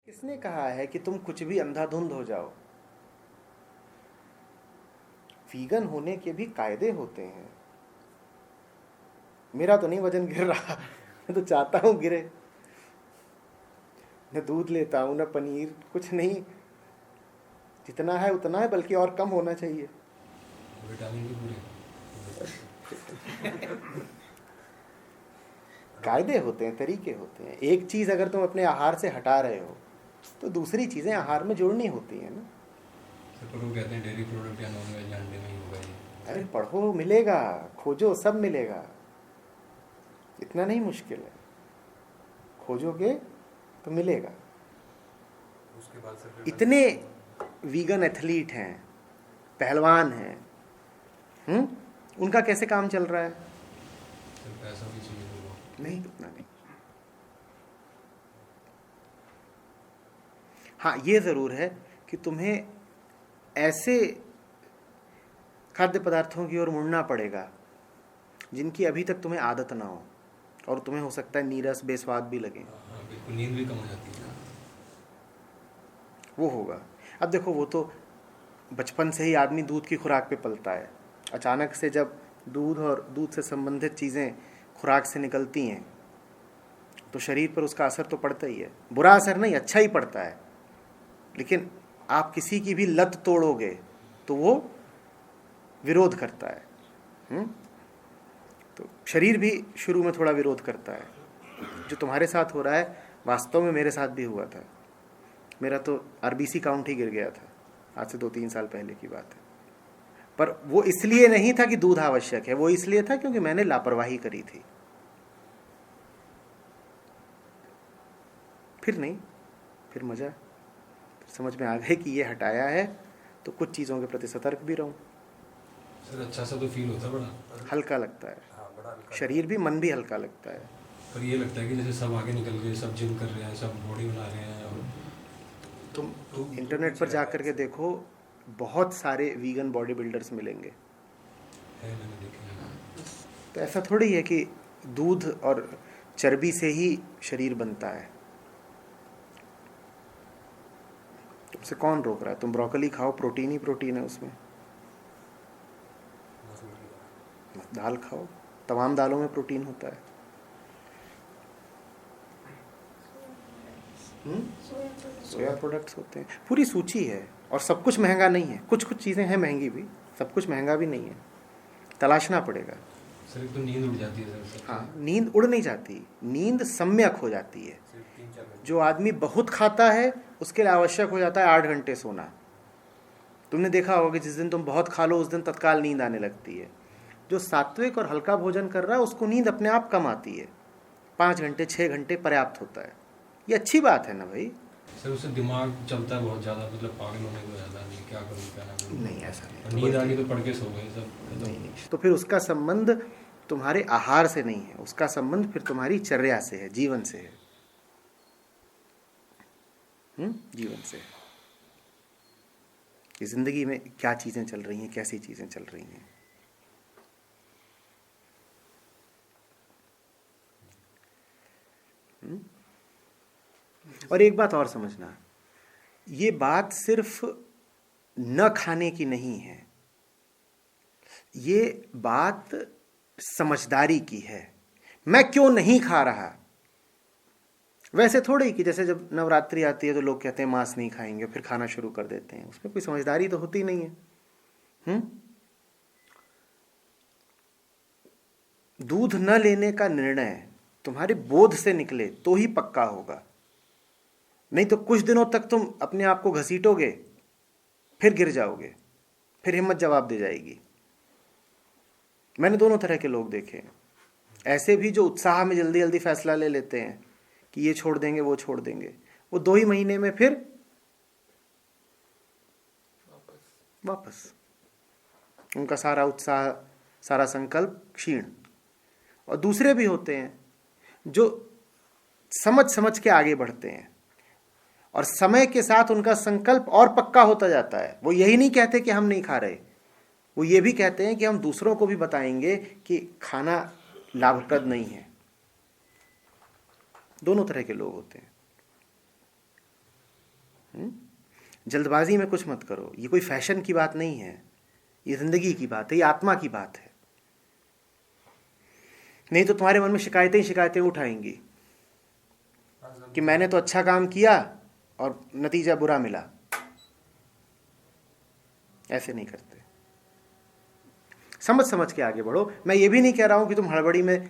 किसने कहा है कि तुम कुछ भी अंधाधुंध हो जाओ? वीगन होने के भी कायदे होते हैं। मेरा तो नहीं वजन गिर रहा, मैं तो चाहता हूं गिरे। न दूध लेता हूं, न पनीर, कुछ नहीं। जितना है उतना है, बल्कि और कम होना चाहिए। विटामिन भी पूरे। कायदे होते हैं, तरीके होते हैं। एक चीज अगर तुम अपने आहार से हटा रहे हो तो दूसरी चीजें आहार में जोड़नी होती है ना। तो लोग कहते हैं डेयरी प्रोडक्ट या नॉन वेज अंडे में ही होगा ये। अरे पढ़ो, मिलेगा, खोजो, सब मिलेगा। इतना नहीं मुश्किल है, खोजोगे तो मिलेगा। उसके बाद सर इतने वीगन एथलीट हैं, पहलवान हैं, उनका कैसे काम चल रहा है? सिर्फ पैसा भी चाहिए लोगों। नहीं, उतना नहीं। हाँ, ये जरूर है कि तुम्हें ऐसे खाद्य पदार्थों की ओर मुड़ना पड़ेगा जिनकी अभी तक तुम्हें आदत ना हो, और तुम्हें हो सकता है नीरस, बेस्वाद भी लगे। हाँ बिल्कुल, नींद भी कम हो जाती है। वो होगा। अब देखो, वो तो बचपन से ही आदमी दूध की खुराक पे पलता है। अचानक से जब दूध और दूध से संबंधित चीज़ें खुराक से निकलती हैं तो शरीर पर उसका असर तो पड़ता ही है। बुरा असर नहीं, अच्छा ही पड़ता है। लेकिन आप किसी की भी लत तोड़ोगे तो वो विरोध करता है। तो शरीर भी शुरू में थोड़ा विरोध करता है। जो तुम्हारे साथ हो रहा है वास्तव में मेरे साथ भी हुआ था। मेरा तो आरबीसी काउंट ही गिर गया था, आज से 2-3 साल पहले की बात है। पर वो इसलिए नहीं था कि दूध आवश्यक है, वो इसलिए था क्योंकि मैंने लापरवाही करी थी। फिर नहीं, फिर मजा, फिर समझ में आ गए कि ये हटाया है तो कुछ चीज़ों के प्रति सतर्क भी रहूं। सर अच्छा सा तो फील होता है, बड़ा हल्का लगता है। हाँ, बड़ा हल्का। शरीर भी, मन भी हल्का लगता है। पर ये लगता है कि जैसे सब आगे निकल गए, सब जिम कर रहे हैं, सब बॉडी बना रहे हैं। और तुम इंटरनेट पर जा करके देखो, बहुत सारे वीगन बॉडी बिल्डर्स मिलेंगे। है, मैंने देखे हैं। तो ऐसा थोड़ी है कि दूध और चर्बी से ही शरीर बनता है। तुमसे कौन रोक रहा है? तुम ब्रोकली खाओ, प्रोटीन ही प्रोटीन है उसमें। दाल खाओ, तमाम दालों में प्रोटीन होता है। सोया प्रोडक्ट्स होते हैं, पूरी सूची है। और सब कुछ महंगा नहीं है, कुछ कुछ चीज़ें हैं महंगी भी, सब कुछ महंगा भी नहीं है, तलाशना पड़ेगा। सर एक तो नींद उड़ जाती है सर। हाँ, नींद उड़ नहीं जाती, नींद सम्यक हो जाती है। जो आदमी बहुत खाता है उसके लिए आवश्यक हो जाता है 8 घंटे सोना। तुमने देखा होगा कि जिस दिन तुम बहुत खा लो उस दिन तत्काल नींद आने लगती है। जो सात्विक और हल्का भोजन कर रहा है उसको नींद अपने आप कम आती है। 5 घंटे 6 घंटे पर्याप्त होता है। ये अच्छी बात है ना भाई। सर उससे दिमाग चलता है बहुत ज़्यादा, मतलब पागल होने को ज़्यादा नहीं, क्या करूँ क्या ना करूँ। नहीं, ऐसा नहीं। नींद आ गई तो पढ़ के सो गए सब। नहीं, तो फिर उसका संबंध तुम्हारे आहार से नहीं है, उसका संबंध फिर तुम्हारी चर्या से है, जीवन से है। जीवन से है कि जिंदगी में क्या चीजें चल रही हैं, कैसी चीजें चल रही हैं। और एक बात और समझना, ये बात सिर्फ न खाने की नहीं है, ये बात समझदारी की है। मैं क्यों नहीं खा रहा? वैसे थोड़ी ही कि जैसे जब नवरात्रि आती है तो लोग कहते हैं मांस नहीं खाएंगे, फिर खाना शुरू कर देते हैं। उसमें कोई समझदारी तो होती नहीं है। दूध न लेने का निर्णय तुम्हारे बोध से निकले तो ही पक्का होगा। नहीं तो कुछ दिनों तक तुम अपने आप को घसीटोगे, फिर गिर जाओगे, फिर हिम्मत जवाब दे जाएगी। मैंने दोनों तरह के लोग देखे हैं। ऐसे भी जो उत्साह में जल्दी जल्दी फैसला ले लेते हैं कि ये छोड़ देंगे वो छोड़ देंगे, वो 2 ही महीने में फिर वापस उनका सारा उत्साह, सारा संकल्प क्षीण। और दूसरे भी होते हैं जो समझ समझ के आगे बढ़ते हैं और समय के साथ उनका संकल्प और पक्का होता जाता है। वो यही नहीं कहते कि हम नहीं खा रहे, वो ये भी कहते हैं कि हम दूसरों को भी बताएंगे कि खाना लाभप्रद नहीं है। दोनों तरह के लोग होते हैं। जल्दबाजी में कुछ मत करो। ये कोई फैशन की बात नहीं है, ये जिंदगी की बात है, ये आत्मा की बात है। नहीं तो तुम्हारे मन में शिकायतें ही शिकायतें उठाएंगी कि मैंने तो अच्छा काम किया और नतीजा बुरा मिला। ऐसे नहीं करते। समझ समझ के आगे बढ़ो। मैं ये भी नहीं कह रहा हूं कि तुम हड़बड़ी में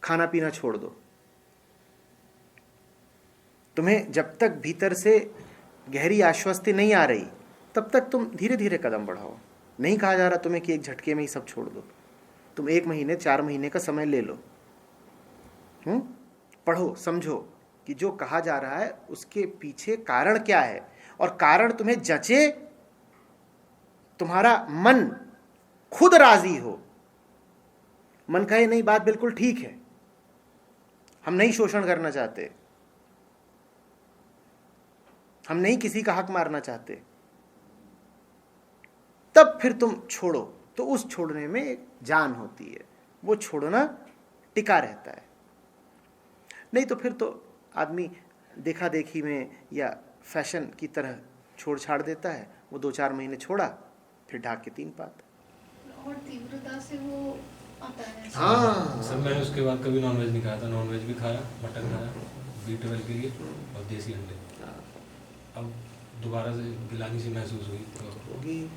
खाना पीना छोड़ दो। तुम्हें जब तक भीतर से गहरी आश्वस्ति नहीं आ रही तब तक तुम धीरे धीरे कदम बढ़ाओ। नहीं कहा जा रहा तुम्हें कि एक झटके में ही सब छोड़ दो। तुम 1 महीने 4 महीने का समय ले लो। पढ़ो, समझो कि जो कहा जा रहा है उसके पीछे कारण क्या है, और कारण तुम्हें जचे, तुम्हारा मन खुद राजी हो। मन कहे नहीं, बात बिल्कुल ठीक है, हम नहीं शोषण करना चाहते, हम नहीं किसी का हक मारना चाहते, तब फिर तुम छोड़ो। तो उस छोड़ने में एक जान होती है, वो छोड़ना टिका रहता है। नहीं तो फिर तो आदमी देखा देखी में या फैशन की तरह छोड़ छाड़ देता है। वो 2-4 महीने छोड़ा, फिर ढाक के 3 पात। और तीव्रता से वो आता है। हाँ सर मैंने उसके बाद कभी नॉनवेज नहीं खाया था। नॉनवेज भी खाया, मटन खाया B12 के लिए, और देसी अंडे। अब दोबारा से गिलानी सी महसूस हुई तो होगी।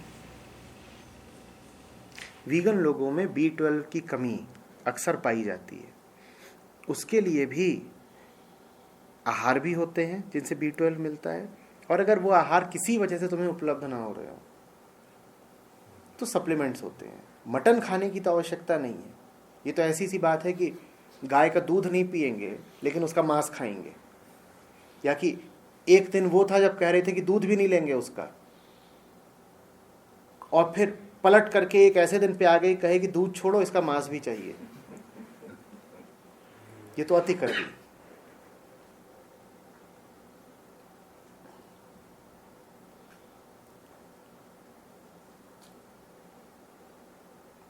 वीगन लोगों में B12 की कमी अक्सर पाई जाती है। उसके लिए भी आहार भी होते हैं जिनसे B12 मिलता है, और अगर वो आहार किसी वजह से तुम्हें उपलब्ध ना हो रहे हो तो सप्लीमेंट्स होते हैं। मटन खाने की तो आवश्यकता नहीं है। ये तो ऐसी सी बात है कि गाय का दूध नहीं पिएंगे लेकिन उसका मांस खाएंगे, या कि एक दिन वो था जब कह रहे थे कि दूध भी नहीं लेंगे उसका, और फिर पलट करके एक ऐसे दिन पे आ गई कहे कि दूध छोड़ो, इसका मांस भी चाहिए। ये तो अति कर दी।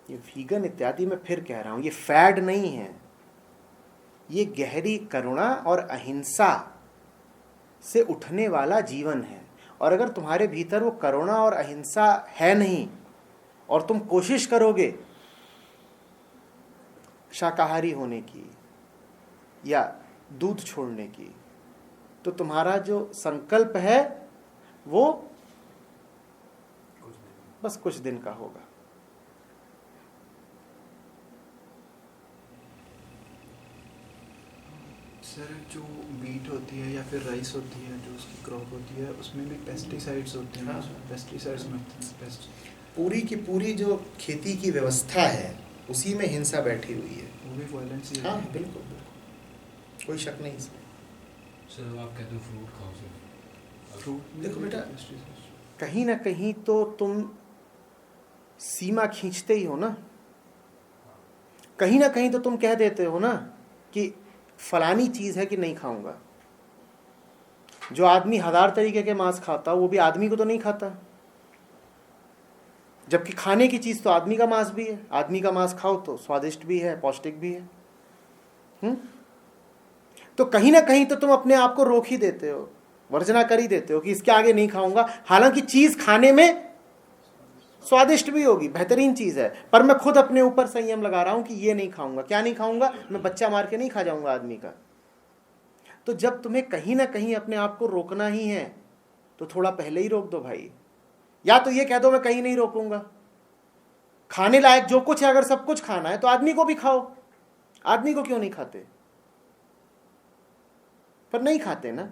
ये वीगन इत्यादि मैं फिर कह रहा हूं, ये फैड नहीं है, ये गहरी करुणा और अहिंसा से उठने वाला जीवन है। और अगर तुम्हारे भीतर वो करुणा और अहिंसा है नहीं, और तुम कोशिश करोगे शाकाहारी होने की या दूध छोड़ने की, तो तुम्हारा जो संकल्प है वो बस कुछ दिन का होगा। सर जो वीट होती है या फिर राइस होती है, जो उसकी क्रॉप होती है, उसमें भी पेस्टिसाइड्स होते हैं। हाँ। पेस्टिसाइड्स में पूरी की पूरी जो खेती की व्यवस्था है उसी में हिंसा बैठी हुई है। वो भी वायलेंस ही हाँ है। बिल्कुल बिल्कुल, कोई शक नहीं इसमें। सर आप कहते हो फ्रूट खाओ सर। फ्रूट देखो बेटा, कहीं ना कहीं तो तुम सीमा खींचते ही हो ना। कहीं ना कहीं तो तुम कह देते हो ना कि फलानी चीज है कि नहीं खाऊंगा। जो आदमी 1000 तरीके के मांस खाता वो भी आदमी को तो नहीं खाता, जबकि खाने की चीज तो आदमी का मांस भी है। आदमी का मांस खाओ तो स्वादिष्ट भी है, पौष्टिक भी है। तो कहीं ना कहीं तो तुम अपने आप को रोक ही देते हो, वर्जना कर ही देते हो कि इसके आगे नहीं खाऊंगा। हालांकि चीज खाने में स्वादिष्ट भी होगी, बेहतरीन चीज है, पर मैं खुद अपने ऊपर संयम लगा रहा हूं कि ये नहीं खाऊंगा। क्या नहीं खाऊंगा? मैं बच्चा मार के नहीं खा जाऊंगा आदमी का। तो जब तुम्हें कहीं ना कहीं अपने आप को रोकना ही है तो थोड़ा पहले ही रोक दो भाई। या तो ये कह दो मैं कहीं नहीं रोकूंगा, खाने लायक जो कुछ है अगर सब कुछ खाना है तो आदमी को भी खाओ। आदमी को क्यों नहीं खाते? पर नहीं खाते ना,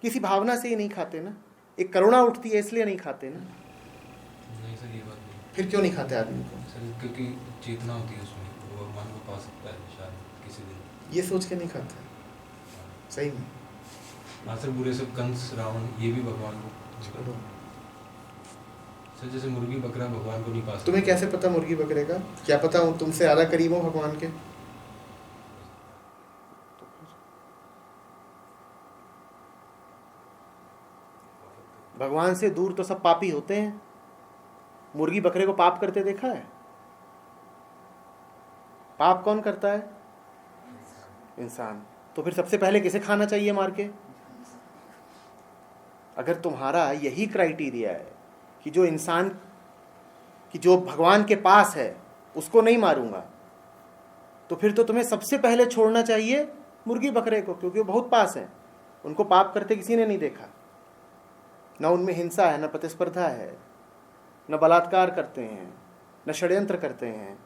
किसी भावना से ही नहीं खाते ना। एक करुणा उठती है इसलिए नहीं खाते ना। नहीं सर ये बात नहीं। फिर क्यों नहीं खाते आदमी को? सर क्योंकि चेतना होती है उसमें, वो भगवान को पा सकता है शायद किसी दिन। ये सोच के नहीं खाता सही में। हाँ सर, बुरे सब कंस रावण ये भी भगवान को छोड़ो। सर जैसे मुर्गी बकरा भगवान को नहीं पा सकता। तुम्हें कैसे पता मुर्गी बकरे का? क्या पता हूं तुमसे ज्यादा करीब हो भगवान के? भगवान से दूर तो सब पापी होते हैं। मुर्गी बकरे को पाप करते देखा है? पाप कौन करता है? इंसान। तो फिर सबसे पहले किसे खाना चाहिए मार के? अगर तुम्हारा यही क्राइटेरिया है कि जो इंसान कि जो भगवान के पास है उसको नहीं मारूंगा, तो फिर तो तुम्हें सबसे पहले छोड़ना चाहिए मुर्गी बकरे को, क्योंकि वो बहुत पास है, उनको पाप करते किसी ने नहीं देखा, न उनमें हिंसा है, न प्रतिस्पर्धा है, न बलात्कार करते हैं, न षड्यंत्र करते हैं,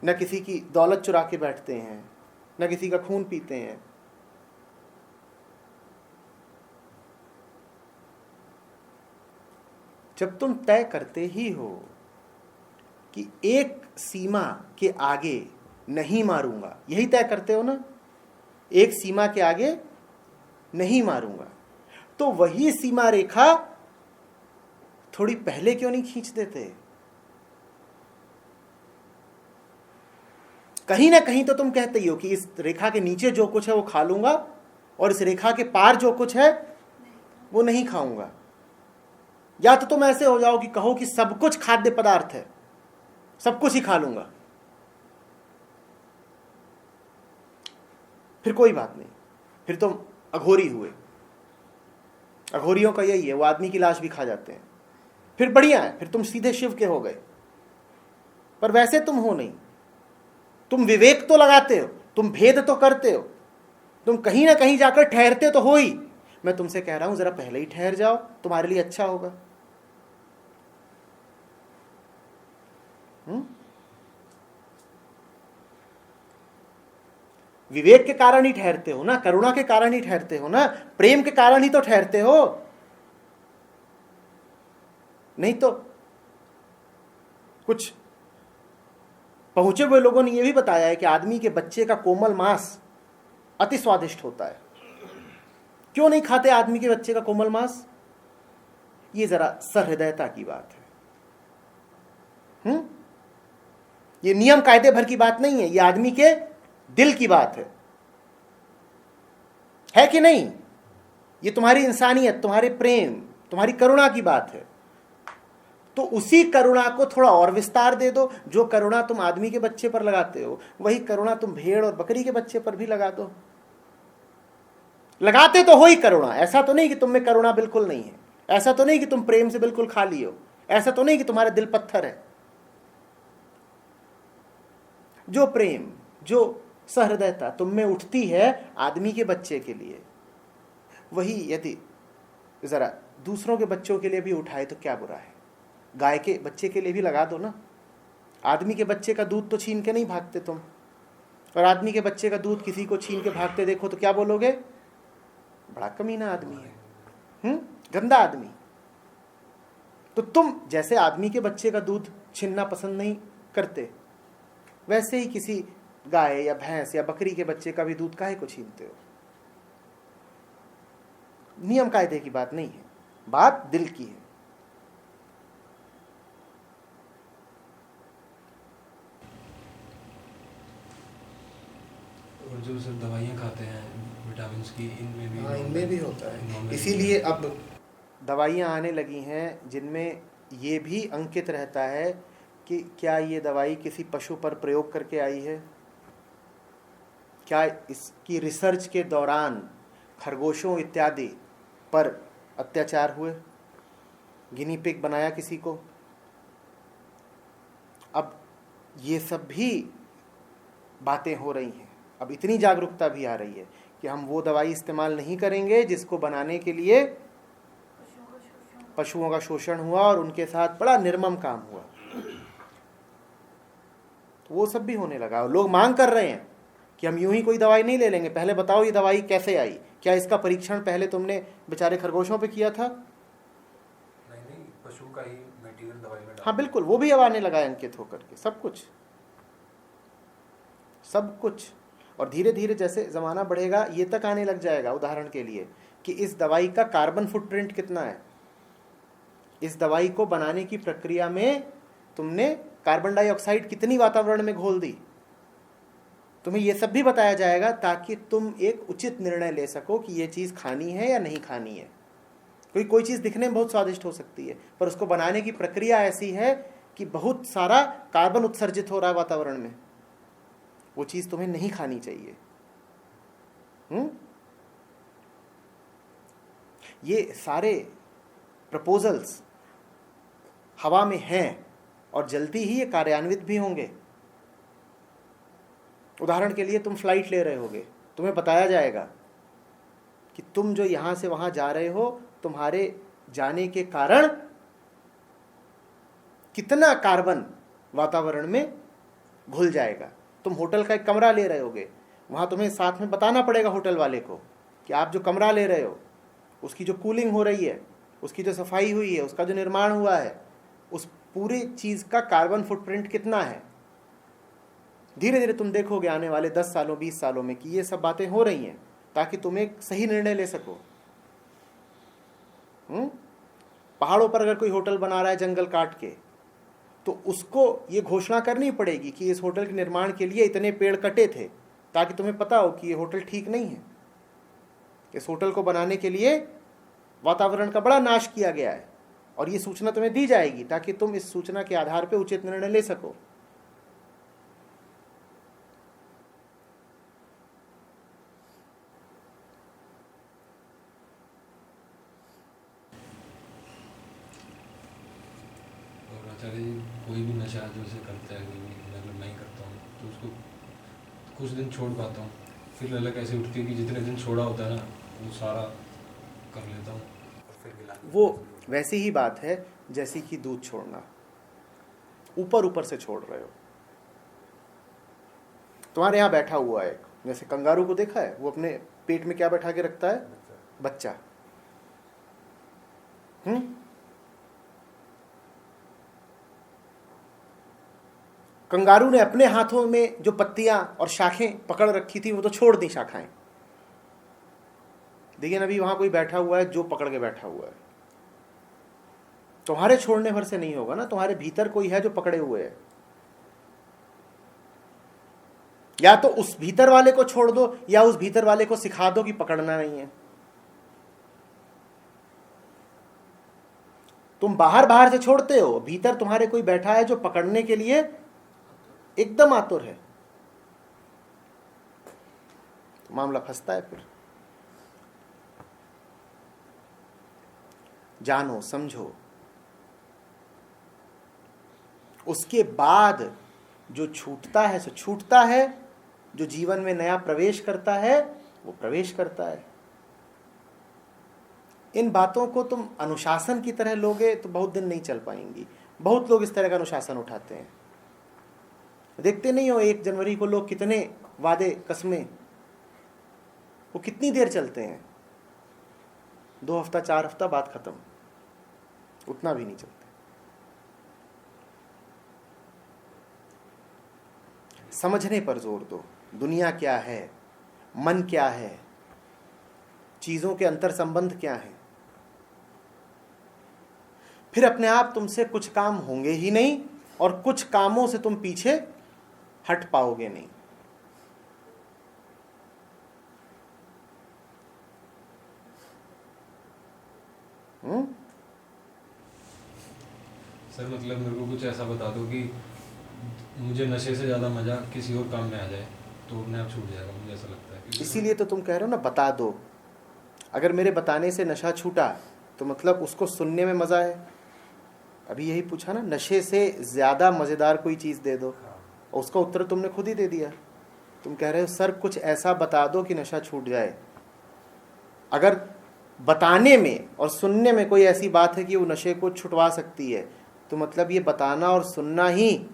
न किसी की दौलत चुरा के बैठते हैं, न किसी का खून पीते हैं। जब तुम तय करते ही हो कि एक सीमा के आगे नहीं मारूंगा, यही तय करते हो ना, एक सीमा के आगे नहीं मारूंगा, तो वही सीमा रेखा थोड़ी पहले क्यों नहीं खींच देते? कहीं ना कहीं तो तुम कहते ही हो कि इस रेखा के नीचे जो कुछ है वो खा लूंगा और इस रेखा के पार जो कुछ है वो नहीं खाऊंगा। या तो तुम ऐसे हो जाओ कि कहो कि सब कुछ खाद्य पदार्थ है, सब कुछ ही खा लूंगा, फिर कोई बात नहीं, फिर तुम अघोरी हुए। अघोरियों का यही है, वो आदमी की लाश भी खा जाते हैं, फिर बढ़िया है, फिर तुम सीधे शिव के हो गए। पर वैसे तुम हो नहीं, तुम विवेक तो लगाते हो, तुम भेद तो करते हो, तुम कहीं ना कहीं जाकर ठहरते तो हो ही। मैं तुमसे कह रहा हूं जरा पहले ही ठहर जाओ, तुम्हारे लिए अच्छा होगा। विवेक के कारण ही ठहरते हो ना, करुणा के कारण ही ठहरते हो ना, प्रेम के कारण ही तो ठहरते हो, नहीं तो कुछ पहुंचे हुए लोगों ने यह भी बताया है कि आदमी के बच्चे का कोमल मांस अति स्वादिष्ट होता है। क्यों नहीं खाते आदमी के बच्चे का कोमल मांस? ये जरा सहृदयता की बात है। ये नियम कायदे भर की बात नहीं है, ये आदमी के दिल की बात है कि नहीं? ये तुम्हारी इंसानियत, तुम्हारे प्रेम, तुम्हारी करुणा की बात है। तो उसी करुणा को थोड़ा और विस्तार दे दो। जो करुणा तुम आदमी के बच्चे पर लगाते हो वही करुणा तुम भेड़ और बकरी के बच्चे पर भी लगा दो। लगाते तो हो ही करुणा, ऐसा तो नहीं कि तुम में करुणा बिल्कुल नहीं है, ऐसा तो नहीं कि तुम प्रेम से बिल्कुल खाली हो, ऐसा तो नहीं कि तुम्हारा दिल पत्थर है। जो प्रेम, जो सहृदयता तुम में उठती है आदमी के बच्चे के लिए, वही यदि जरा दूसरों के बच्चों के लिए भी उठाए तो क्या बुरा है? गाय के बच्चे के लिए भी लगा दो ना। आदमी के बच्चे का दूध तो छीन के नहीं भागते तुम, और आदमी के बच्चे का दूध किसी को छीन के भागते देखो तो क्या बोलोगे? बड़ा कमीना आदमी है, गंदा आदमी। तो तुम जैसे आदमी के बच्चे का दूध छीनना पसंद नहीं करते, वैसे ही किसी गाय या भैंस या बकरी के बच्चे का भी दूध काहे को छीनते हो? नियम कायदे की बात नहीं है, बात दिल की है। और जो सब दवाइयाँ खाते हैं विटामिन की, इनमें भी होता है। इसीलिए अब दवाइयाँ आने लगी हैं जिनमें ये भी अंकित रहता है कि क्या ये दवाई किसी पशु पर प्रयोग करके आई है, क्या इसकी रिसर्च के दौरान खरगोशों इत्यादि पर अत्याचार हुए, गिनी पिग बनाया किसी को। अब ये सब भी बातें हो रही हैं, अब इतनी जागरूकता भी आ रही है कि हम वो दवाई इस्तेमाल नहीं करेंगे जिसको बनाने के लिए पशुओं का शोषण हुआ और उनके साथ बड़ा निर्मम काम हुआ। तो वो सब भी होने लगा। लोग मांग कर रहे हैं कि हम यूं ही कोई दवाई नहीं ले लेंगे, पहले बताओ ये दवाई कैसे आई, क्या इसका परीक्षण पहले तुमने बेचारे खरगोशों पे किया था? नहीं, पशु का ही मटेरियल दवाई में डाल। हाँ बिल्कुल, वो भी अब आने लगा है अंकित होकर के, सब कुछ। और धीरे धीरे जैसे ज़माना बढ़ेगा ये तक आने लग जाएगा, उदाहरण के लिए, कि इस दवाई का कार्बन फुटप्रिंट कितना है, इस दवाई को बनाने की प्रक्रिया में तुमने कार्बन डाइऑक्साइड कितनी वातावरण में घोल दी, तुम्हें ये सब भी बताया जाएगा ताकि तुम एक उचित निर्णय ले सको कि ये चीज़ खानी है या नहीं खानी है। क्योंकि कोई चीज़ दिखने में बहुत स्वादिष्ट हो सकती है पर उसको बनाने की प्रक्रिया ऐसी है कि बहुत सारा कार्बन उत्सर्जित हो रहा है वातावरण में, वो चीज़ तुम्हें नहीं खानी चाहिए। ये सारे प्रपोजल्स हवा में हैं और जल्दी ही ये कार्यान्वित भी होंगे। उदाहरण के लिए तुम फ्लाइट ले रहे होगे, तुम्हें बताया जाएगा कि तुम जो यहाँ से वहाँ जा रहे हो, तुम्हारे जाने के कारण कितना कार्बन वातावरण में घुल जाएगा। तुम होटल का एक कमरा ले रहे होगे, वहाँ तुम्हें साथ में बताना पड़ेगा होटल वाले को कि आप जो कमरा ले रहे हो उसकी जो कूलिंग हो रही है, उसकी जो सफाई हुई है, उसका जो निर्माण हुआ है, उस पूरी चीज़ का कार्बन फुटप्रिंट कितना है। धीरे धीरे तुम देखोगे आने वाले 10 सालों 20 सालों में कि ये सब बातें हो रही हैं ताकि तुम एक सही निर्णय ले सको। पहाड़ों पर अगर कोई होटल बना रहा है जंगल काट के, तो उसको ये घोषणा करनी पड़ेगी कि इस होटल के निर्माण के लिए इतने पेड़ कटे थे, ताकि तुम्हें पता हो कि ये होटल ठीक नहीं है। इस होटल को बनाने के लिए वातावरण का बड़ा नाश किया गया है, और ये सूचना तुम्हें दी जाएगी ताकि तुम इस सूचना के आधार पर उचित निर्णय ले सको। आचार्य जी, कोई भी नशा जो से करता है, मतलब मैं ही करता हूँ, तो उसको कुछ दिन छोड़ पाता हूँ, फिर ललक ऐसे उठती है कि जितने दिन छोड़ा होता है ना वो सारा कर लेता हूँ और फिर गिलानी। वो वैसी ही बात है जैसी कि दूध छोड़ना, ऊपर ऊपर से छोड़ रहे हो। तुम्हारे यहाँ बैठा हुआ है, जैसे कंगारू को देखा है, वो अपने पेट में क्या बैठा के रखता है? बच्चा। कंगारू ने अपने हाथों में जो पत्तियां और शाखें पकड़ रखी थी वो तो छोड़ दी शाखाएं, लेकिन अभी वहां कोई बैठा हुआ है जो पकड़ के बैठा हुआ है। तुम्हारे छोड़ने भर से नहीं होगा ना, तुम्हारे भीतर कोई है जो पकड़े हुए है। या तो उस भीतर वाले को छोड़ दो, या उस भीतर वाले को सिखा दो कि पकड़ना नहीं है। तुम बाहर बाहर से छोड़ते हो, भीतर तुम्हारे कोई बैठा है जो पकड़ने के लिए एकदम आतुर है, तो मामला फंसता है। फिर जानो समझो, उसके बाद जो छूटता है सो छूटता है, जो जीवन में नया प्रवेश करता है वो प्रवेश करता है। इन बातों को तुम अनुशासन की तरह लोगे तो बहुत दिन नहीं चल पाएंगी। बहुत लोग इस तरह का अनुशासन उठाते हैं। देखते नहीं हो 1 जनवरी को लोग कितने वादे कसमें, वो कितनी देर चलते हैं? 2 हफ्ता 4 हफ्ता बाद खत्म, उतना भी नहीं चलते। समझने पर जोर दो, दुनिया क्या है, मन क्या है, चीजों के अंतर संबंध क्या है। फिर अपने आप तुमसे कुछ काम होंगे ही नहीं, और कुछ कामों से तुम पीछे हट पाओगे नहीं। सर मतलब मेरे को कुछ ऐसा बता दो कि मुझे नशे से ज़्यादा मज़ा किसी और काम में आ जाए तो अपने आप छूट जाएगा, मुझे ऐसा लगता है। इसीलिए तो तुम कह रहे हो ना, बता दो। अगर मेरे बताने से नशा छूटा तो मतलब उसको सुनने में मज़ा है। अभी यही पूछा ना, नशे से ज़्यादा मज़ेदार कोई चीज़ दे दो, और उसका उत्तर तुमने खुद ही दे दिया। तुम कह रहे हो सर कुछ ऐसा बता दो कि नशा छूट जाए। अगर बताने में और सुनने में कोई ऐसी बात है कि वो नशे को छुटवा सकती है, तो मतलब ये बताना और सुनना ही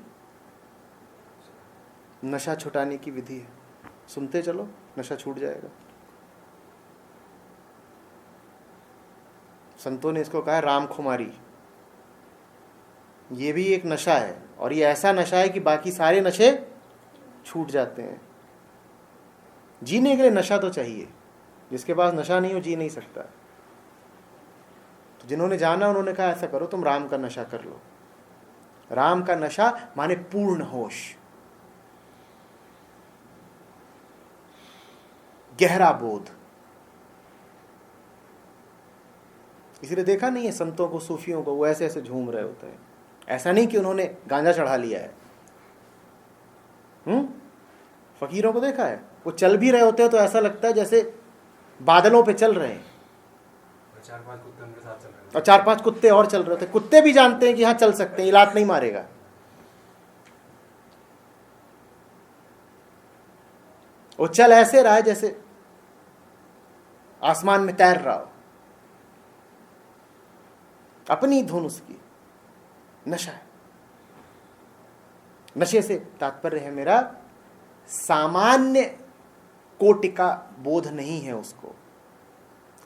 नशा छुटाने की विधि है। सुनते चलो, नशा छूट जाएगा। संतों ने इसको कहा है रामखुमारी। ये भी एक नशा है, और ये ऐसा नशा है कि बाकी सारे नशे छूट जाते हैं। जीने के लिए नशा तो चाहिए, जिसके पास नशा नहीं हो जी नहीं सकता। तो जिन्होंने जाना उन्होंने कहा ऐसा करो, तुम राम का नशा कर लो। राम का नशा माने पूर्ण होश, गहरा बोध। इसलिए देखा नहीं है संतों को, सूफियों को, वो ऐसे ऐसे झूम रहे होते हैं। ऐसा नहीं कि उन्होंने गांजा चढ़ा लिया है। फकीरों को देखा है, वो चल भी रहे होते हैं तो ऐसा लगता है जैसे बादलों पे चल रहे हैं। 4-5 कुत्ते उनके साथ चल रहे और 4-5 कुत्ते और चल रहे थे। कुत्ते भी जानते हैं कि हाँ चल सकते हैं, लात नहीं मारेगा। वो चल ऐसे रहा है जैसे आसमान में तैर रहा हो, अपनी धुन उसकी, नशा है। नशे से तात्पर्य है मेरा सामान्य कोटि का बोध नहीं है उसको,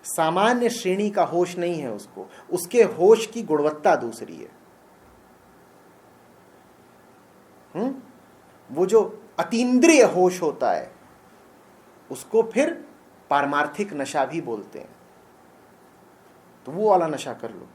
सामान्य श्रेणी का होश नहीं है उसको, उसके होश की गुणवत्ता दूसरी है। वो जो अतीन्द्रिय होश होता है उसको फिर पारमार्थिक नशा भी बोलते हैं। तो वो वाला नशा कर लो।